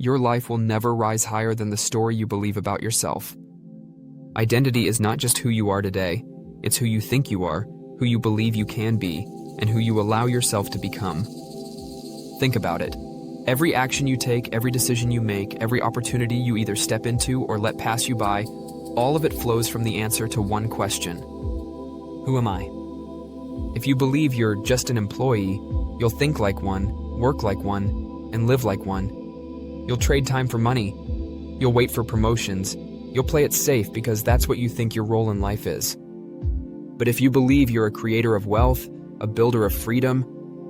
your life will never rise higher than the story you believe about yourself. Identity is not just who you are today, it's who you think you are, who you believe you can be, and who you allow yourself to become. Think about it. Every action you take, every decision you make, every opportunity you either step into or let pass you by, all of it flows from the answer to one question. Who am I? If you believe you're just an employee, you'll think like one, work like one, and live like one. You'll trade time for money. You'll wait for promotions. You'll play it safe because that's what you think your role in life is. But if you believe you're a creator of wealth, a builder of freedom,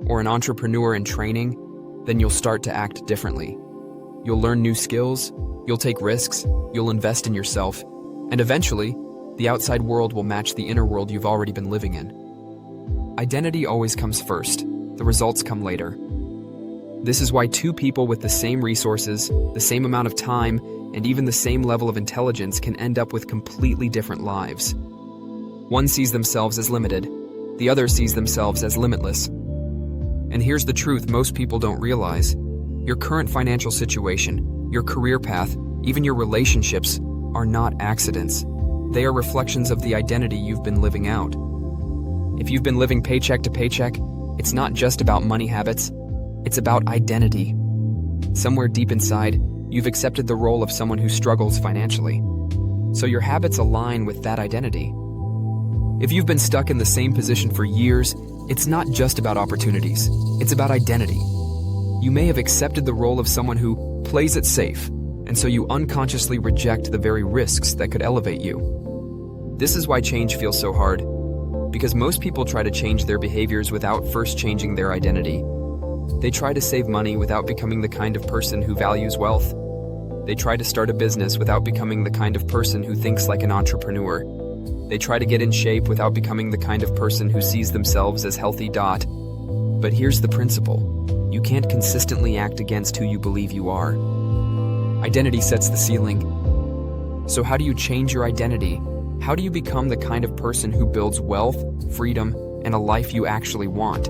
or an entrepreneur in training, then you'll start to act differently. You'll learn new skills, you'll take risks, you'll invest in yourself, and eventually, the outside world will match the inner world you've already been living in. Identity always comes first. The results come later. This is why two people with the same resources, the same amount of time, and even the same level of intelligence can end up with completely different lives. One sees themselves as limited, the other sees themselves as limitless. And here's the truth most people don't realize. Your current financial situation, your career path, even your relationships are not accidents. They are reflections of the identity you've been living out. If you've been living paycheck to paycheck, it's not just about money habits, it's about identity. Somewhere deep inside, you've accepted the role of someone who struggles financially. So your habits align with that identity. If you've been stuck in the same position for years, it's not just about opportunities, it's about identity. You may have accepted the role of someone who plays it safe, and so you unconsciously reject the very risks that could elevate you. This is why change feels so hard, because most people try to change their behaviors without first changing their identity. They try to save money without becoming the kind of person who values wealth. They try to start a business without becoming the kind of person who thinks like an entrepreneur. They try to get in shape without becoming the kind of person who sees themselves as healthy. But here's the principle. You can't consistently act against who you believe you are. Identity sets the ceiling. So how do you change your identity? How do you become the kind of person who builds wealth, freedom, and a life you actually want?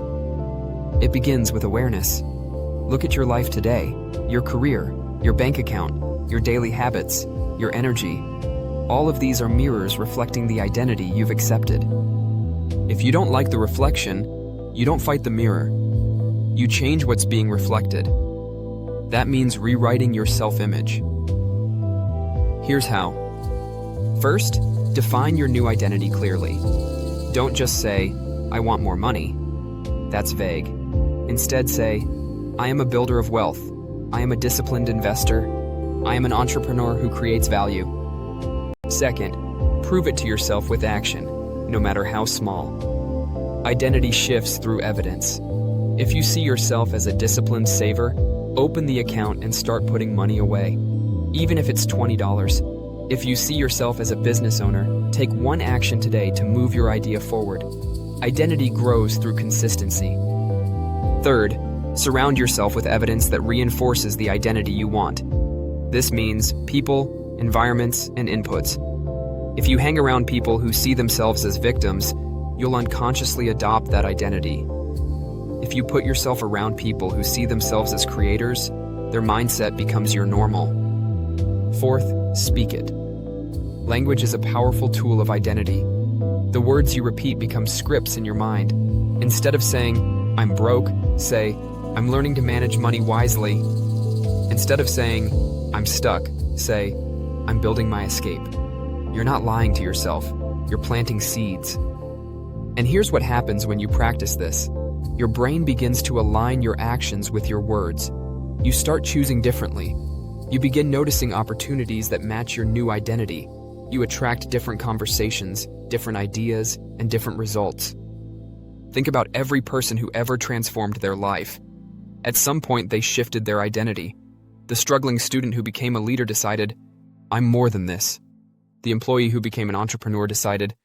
It begins with awareness. Look at your life today, your career, your bank account, your daily habits, your energy. All of these are mirrors reflecting the identity you've accepted. If you don't like the reflection, you don't fight the mirror. You change what's being reflected. That means rewriting your self-image. Here's how. First, define your new identity clearly. Don't just say, I want more money. That's vague. Instead say, I am a builder of wealth. I am a disciplined investor. I am an entrepreneur who creates value. Second, prove it to yourself with action, no matter how small. Identity shifts through evidence. If you see yourself as a disciplined saver, open the account and start putting money away, even if it's $20. If you see yourself as a business owner, take one action today to move your idea forward. Identity grows through consistency. Third, surround yourself with evidence that reinforces the identity you want. This means people, environments, and inputs. If you hang around people who see themselves as victims, you'll unconsciously adopt that identity. If you put yourself around people who see themselves as creators, their mindset becomes your normal. Fourth, speak it. Language is a powerful tool of identity. The words you repeat become scripts in your mind. Instead of saying, I'm broke, say, I'm learning to manage money wisely. Instead of saying, I'm stuck, say, I'm building my escape. You're not lying to yourself, you're planting seeds. And here's what happens when you practice this. Your brain begins to align your actions with your words. You start choosing differently. You begin noticing opportunities that match your new identity. You attract different conversations, different ideas, and different results. Think about every person who ever transformed their life. At some point, they shifted their identity. The struggling student who became a leader decided, I'm more than this. The employee who became an entrepreneur decided,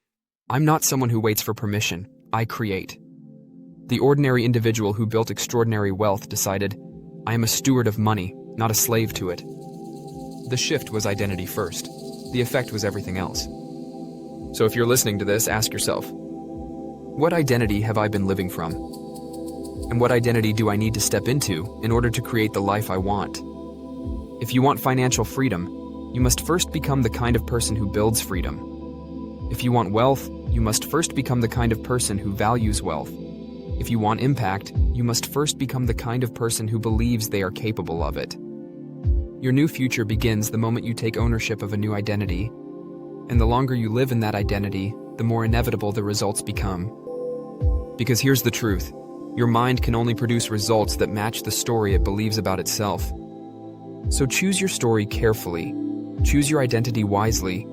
I'm not someone who waits for permission, I create. The ordinary individual who built extraordinary wealth decided, I am a steward of money, not a slave to it. The shift was identity first. The effect was everything else. So if you're listening to this, ask yourself, what identity have I been living from? And what identity do I need to step into in order to create the life I want? If you want financial freedom, you must first become the kind of person who builds freedom. If you want wealth, you must first become the kind of person who values wealth. If you want impact, you must first become the kind of person who believes they are capable of it. Your new future begins the moment you take ownership of a new identity, and the longer you live in that identity, the more inevitable the results become. Because here's the truth, your mind can only produce results that match the story it believes about itself. So choose your story carefully, choose your identity wisely,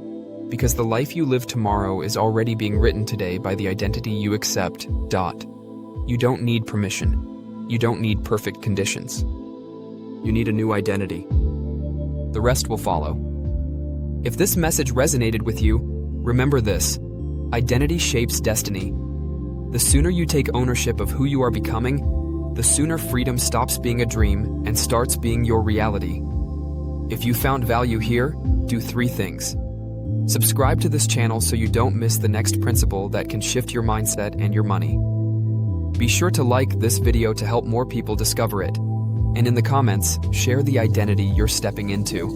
because the life you live tomorrow is already being written today by the identity you accept. You don't need permission. You don't need perfect conditions. You need a new identity. The rest will follow. If this message resonated with you, remember this: identity shapes destiny. The sooner you take ownership of who you are becoming, the sooner freedom stops being a dream and starts being your reality. If you found value here, do 3 things. Subscribe to this channel so you don't miss the next principle that can shift your mindset and your money. Be sure to like this video to help more people discover it. And in the comments, share the identity you're stepping into.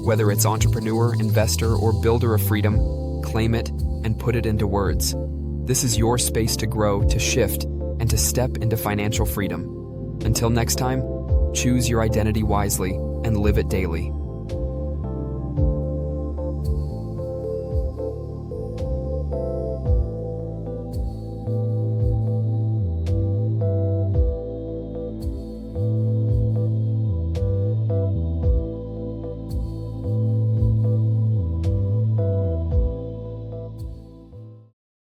Whether it's entrepreneur, investor, or builder of freedom, claim it and put it into words. This is your space to grow, to shift, and to step into financial freedom. Until next time, choose your identity wisely and live it daily.